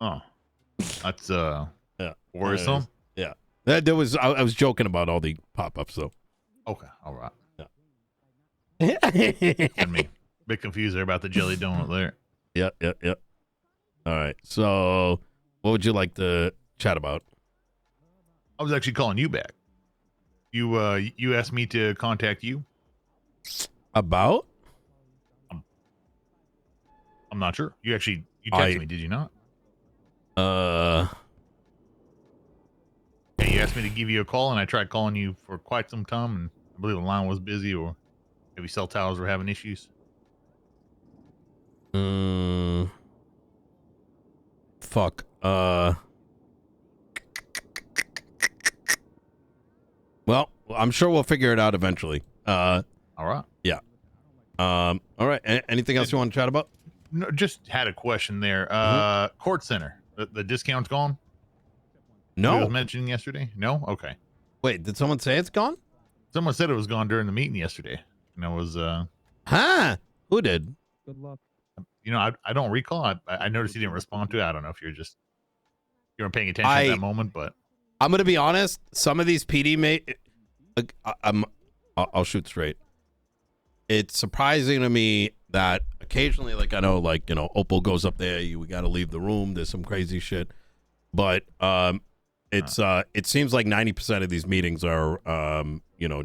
Oh, that's Yeah. worrisome. Yeah. There was I was joking about all the pop-ups though. Okay, all right. Yeah. Had me a bit confused there about the jelly donut there. Yep. All right. So, what would you like to chat about? I was actually calling you back. You asked me to contact you. About? I'm not sure. You texted me, did you not? Uh, Yeah, you asked me to give you a call, and I tried calling you for quite some time, and I believe the line was busy, or maybe cell towers were having issues. fuck. Well, I'm sure we'll figure it out eventually. All right. Yeah. All right. Anything else you want to chat about? No, just had a question there. Court Center, the discount's gone? No. It was mentioning yesterday? No? Okay. Wait, did someone say it's gone? Someone said it was gone during the meeting yesterday. And it was, Huh? Who did? Good luck. I don't recall. I noticed you didn't respond to it. I don't know if you weren't paying attention at that moment, but I'm going to be honest. Some of these PD I'll shoot straight. It's surprising to me that occasionally, like, I know, like, Opal goes up there, we got to leave the room. There's some crazy shit. But, it seems like 90% of these meetings are,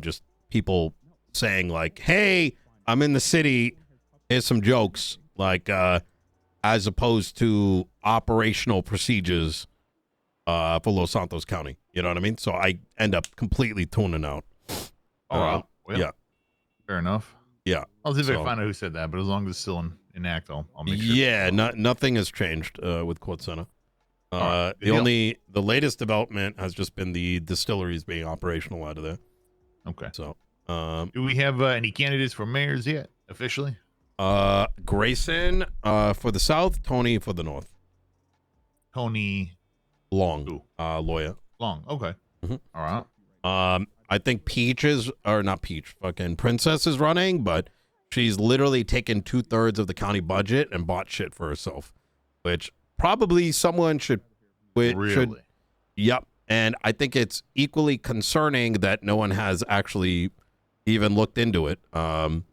just people saying like, hey, I'm in the city. Here's some jokes, like, as opposed to operational procedures for Los Santos County. You know what I mean? So I end up completely tuning out. well, yeah. Fair enough. Yeah. I'll see if I can find out who said that, but as long as it's still in act, I'll make sure. Yeah, nothing has changed with Court Center. Right, the latest development has just been the distilleries being operational out of there. Okay. So, do we have any candidates for mayors yet officially? Grayson for the South, Tony for the North. Tony Long, lawyer. Long. Okay. Mm-hmm. All right. I think fucking Princess is running, but she's literally taken 2/3 of the county budget and bought shit for herself, which probably someone should. Really? Yep. And I think it's equally concerning that no one has actually even looked into it. I'm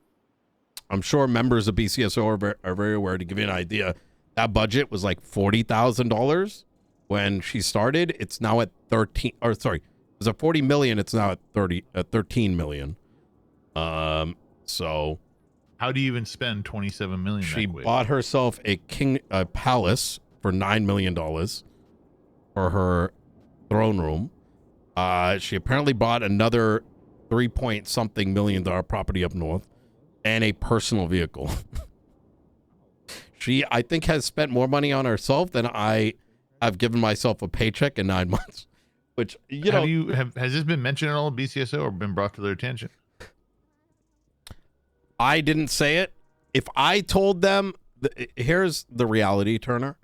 sure members of BCSO are very aware. To give you an idea, that budget was like $40,000 when she started. It's now at 13. Or sorry, it was at 40 million. It's now at 13 million. So how do you even spend 27 million? She bought herself a palace for $9 million for her throne room. She apparently bought another 3-point-something million property up north and a personal vehicle. She, I think, has spent more money on herself than I have given myself a paycheck in 9 months. Which, has this been mentioned at all at BCSO or been brought to their attention? I didn't say it. If I told them, here's the reality, Turner.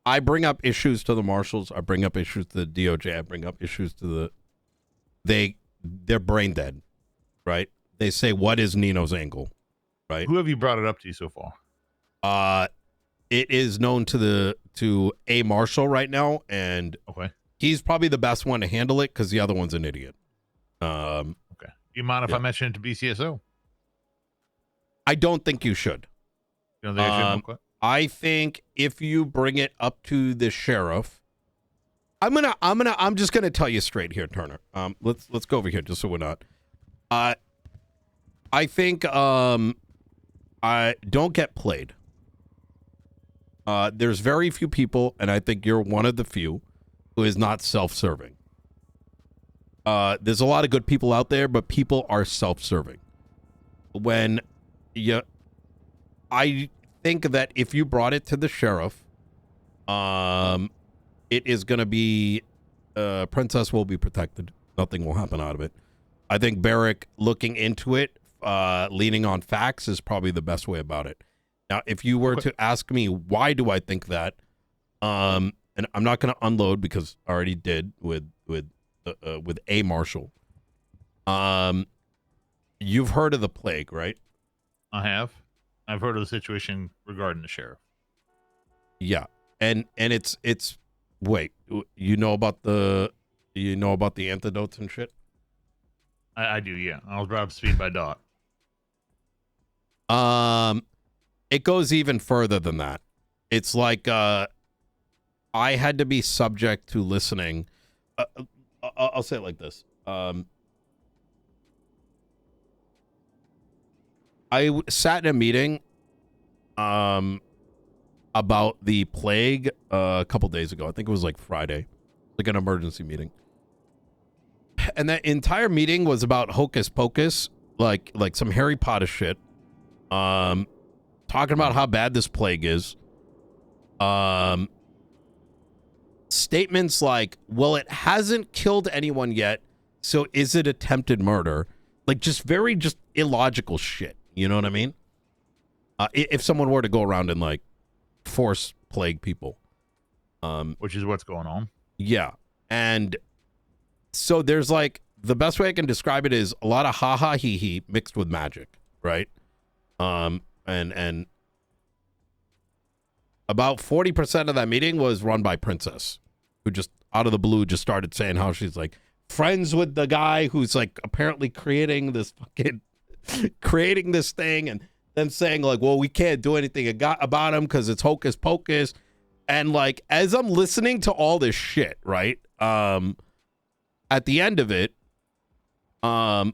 I bring up issues to the marshals. I bring up issues to the DOJ. I bring up issues to they're brain dead, right? They say, what is Nino's angle, right? Who have you brought it up to so far? It is known to a marshal right now, and okay, he's probably the best one to handle it because the other one's an idiot. Okay. Do you mind if I mention it to BCSO? I don't think you should. I think if you bring it up to the sheriff, I'm just gonna tell you straight here, Turner. Let's go over here just so we're not. I think I don't get played. There's very few people, and I think you're one of the few who is not self-serving. There's a lot of good people out there, but people are self-serving. I think that if you brought it to the sheriff, it is going to be, Princess will be protected. Nothing will happen out of it. I think Barrick looking into it, leaning on facts is probably the best way about it. Now, if you were to ask me, why do I think that? And I'm not going to unload because I already did with a marshal. You've heard of the plague, right? I have. I've heard of the situation regarding the sheriff. Yeah, and it's wait, you know about the antidotes and shit? I do, yeah. I'll drop speed by dot. It goes even further than that. It's like I had to be subject to listening. I'll say it like this. Sat in a meeting about the plague a couple days ago. I think it was like Friday, like an emergency meeting. And that entire meeting was about hocus pocus, like some Harry Potter shit. Talking about how bad this plague is. Statements like, well, it hasn't killed anyone yet, so is it attempted murder? Like just illogical shit. You know what I mean? If someone were to go around and like force plague people. Which is what's going on. Yeah. And so there's like, the best way I can describe it is a lot of ha-ha hee-hee mixed with magic, right? And about 40% of that meeting was run by Princess, who just out of the blue just started saying how she's like friends with the guy who's like apparently creating this thing, and then saying like, well, we can't do anything about him because it's hocus pocus. And like, as I'm listening to all this shit, right? At the end of it, I'm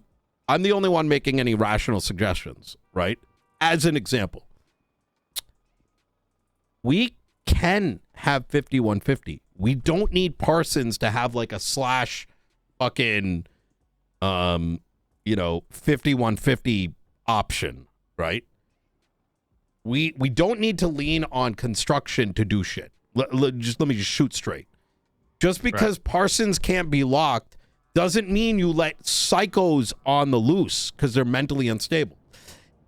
the only one making any rational suggestions, right? As an example, we can have 5150. We don't need Parsons to have like a slash fucking 5150 option, right? We don't need to lean on construction to do shit. Let me just shoot straight. Just because Parsons can't be locked doesn't mean you let psychos on the loose because they're mentally unstable.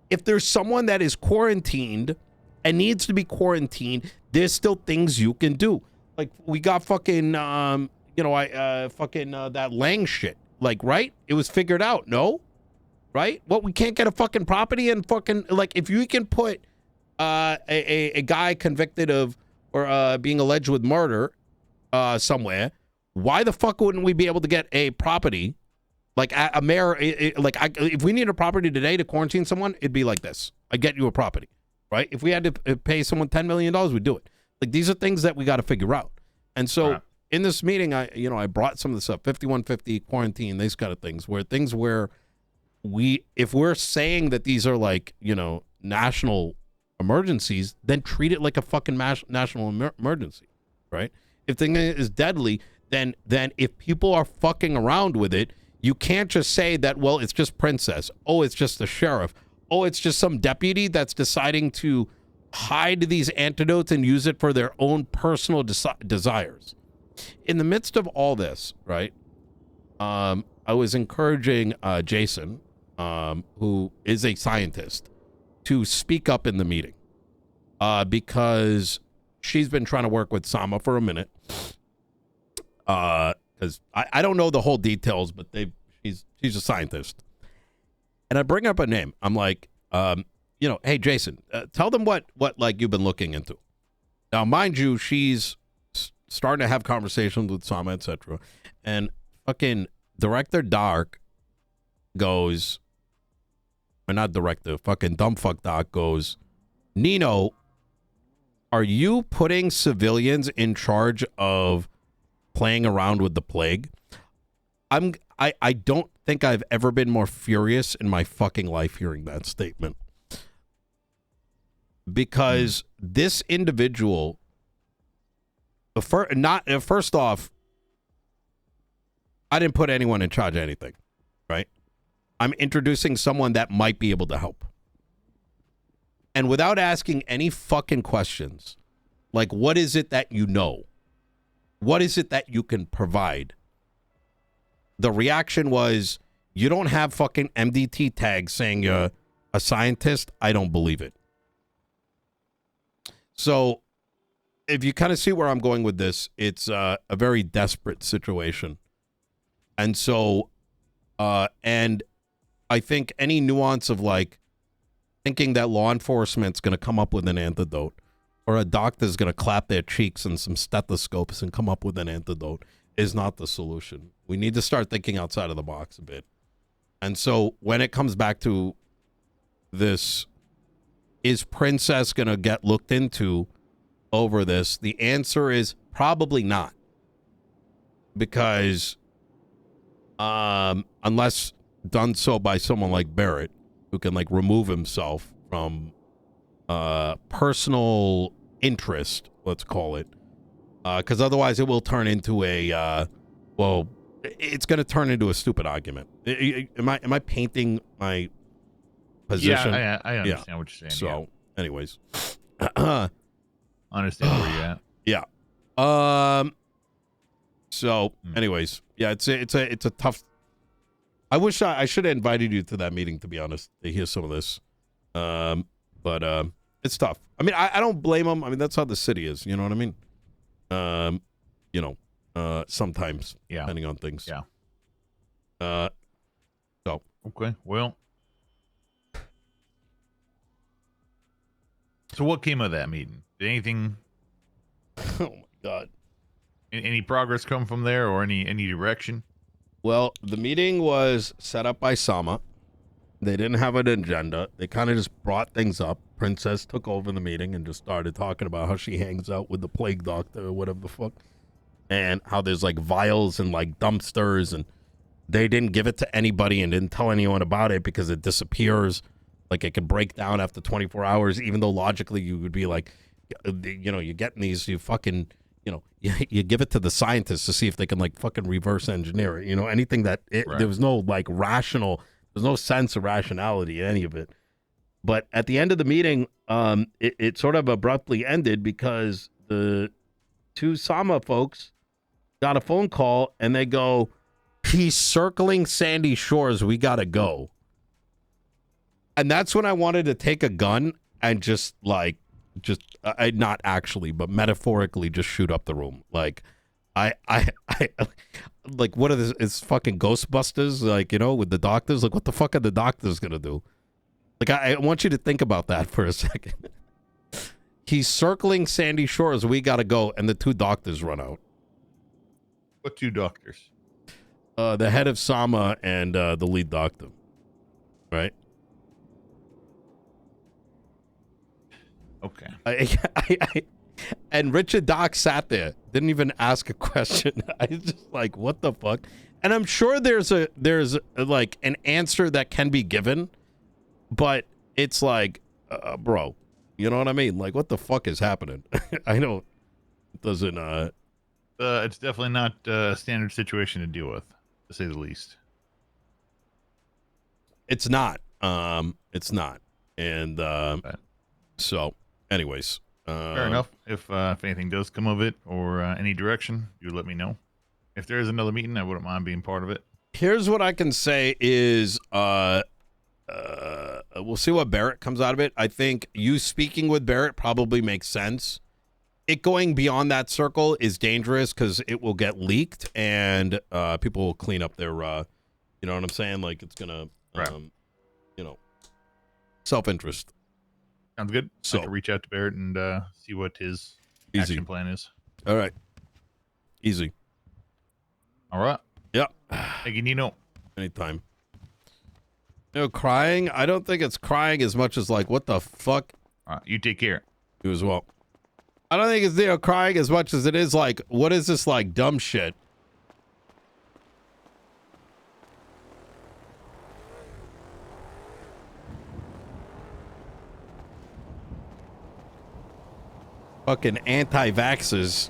If there's someone that is quarantined and needs to be quarantined, there's still things you can do. Like we got fucking, that Lang shit. Like, right? It was figured out. No, right? What, we can't get a fucking property and fucking like if you can put a guy convicted of or being alleged with murder somewhere, why the fuck wouldn't we be able to get a property? Like a mayor, if we need a property today to quarantine someone, it'd be like this. I get you a property, right? If we had to pay someone $10 million, we'd do it. Like these are things that we got to figure out. And so in this meeting, I brought some of this up, 5150 quarantine, these kind of things where if we're saying that these are like, national emergencies, then treat it like a fucking national emergency, right? If thing is deadly, then if people are fucking around with it, you can't just say that, well, it's just Princess. Oh, it's just the sheriff. Oh, it's just some deputy that's deciding to hide these antidotes and use it for their own personal desires. In the midst of all this, right, I was encouraging Jason, who is a scientist, to speak up in the meeting because she's been trying to work with Sama for a minute. Because I don't know the whole details, but she's a scientist. And I bring up a name. I'm like, hey, Jason, tell them what like you've been looking into. Now, mind you, she's starting to have conversations with Sama, etc. And fucking Director Dark goes, or not Director, fucking dumbfuck Doc goes, Nino, are you putting civilians in charge of playing around with the plague? I don't think I've ever been more furious in my fucking life hearing that statement. Because this individual, first off, I didn't put anyone in charge of anything, right? I'm introducing someone that might be able to help. And without asking any fucking questions, like, what is it that you know? What is it that you can provide? The reaction was, you don't have fucking MDT tags saying you're a scientist? I don't believe it. So, if you kind of see where I'm going with this, it's a very desperate situation. And so, and I think any nuance of like thinking that law enforcement's going to come up with an antidote or a doctor's going to clap their cheeks and some stethoscopes and come up with an antidote is not the solution. We need to start thinking outside of the box a bit. And so when it comes back to this, is Princess going to get looked into over this? The answer is probably not. Because unless done so by someone like Barrett, who can like remove himself from personal interest, let's call it, because otherwise it will turn into a well, it's going to turn into a stupid argument. Am I painting my position? Yeah, I understand what you're saying. So, anyways, I understand where you're at. Yeah. So, anyways, yeah, it's a tough. I wish I should have invited you to that meeting, to be honest, to hear some of this. But it's tough. I mean, I don't blame them. I mean, that's how the city is. You know what I mean? You know, sometimes, depending on things. Yeah. So. Okay. Well. So what came of that meeting? Did anything? Oh my God. Any progress come from there, or any direction? Well, the meeting was set up by Sama. They didn't have an agenda. They kind of just brought things up. Princess took over the meeting and just started talking about how she hangs out with the plague doctor or whatever the fuck. And how there's like vials and like dumpsters, and they didn't give it to anybody and didn't tell anyone about it because it disappears. Like it could break down after 24 hours, even though logically you would be like, you know, you're getting these, you fucking, you know, you give it to the scientists to see if they can like fucking reverse engineer it. You know, anything that there was no like rational, there's no sense of rationality in any of it. But at the end of the meeting, it sort of abruptly ended because the two Sama folks got a phone call and they go, he's circling Sandy Shores. We got to go. And that's when I wanted to take a gun and just not actually, but metaphorically just shoot up the room. Like, I like, what are this? It's fucking Ghostbusters, like, you know, with the doctors. Like, what the fuck are the doctors gonna do? Like, I want you to think about that for a second. He's circling Sandy Shores. We gotta go, and the two doctors run out. What two doctors? The head of Sama and the lead doctor, right? Okay. And Richard Doc sat there, didn't even ask a question. I was just like, what the fuck? And I'm sure there's like an answer that can be given, but it's like, bro, you know what I mean? Like, what the fuck is happening? I know it doesn't. It's definitely not a standard situation to deal with, to say the least. It's not. It's not. And so, anyways. Fair enough. If anything does come of it or any direction, you let me know. If there is another meeting, I wouldn't mind being part of it. Here's what I can say is we'll see what Barrett comes out of it. I think you speaking with Barrett probably makes sense. It going beyond that circle is dangerous because it will get leaked and people will clean up their, you know what I'm saying? Like it's going to, you know, self-interest. Sounds good. So I can reach out to Barrett and see what his action plan is. All right. Easy. All right. Yeah. Thank you, Nino. Anytime. You know, crying, I don't think it's crying as much as like, what the fuck? All right, you take care. You as well. I don't think it's, you know, crying as much as it is like, what is this like dumb shit? Fucking anti-vaxxers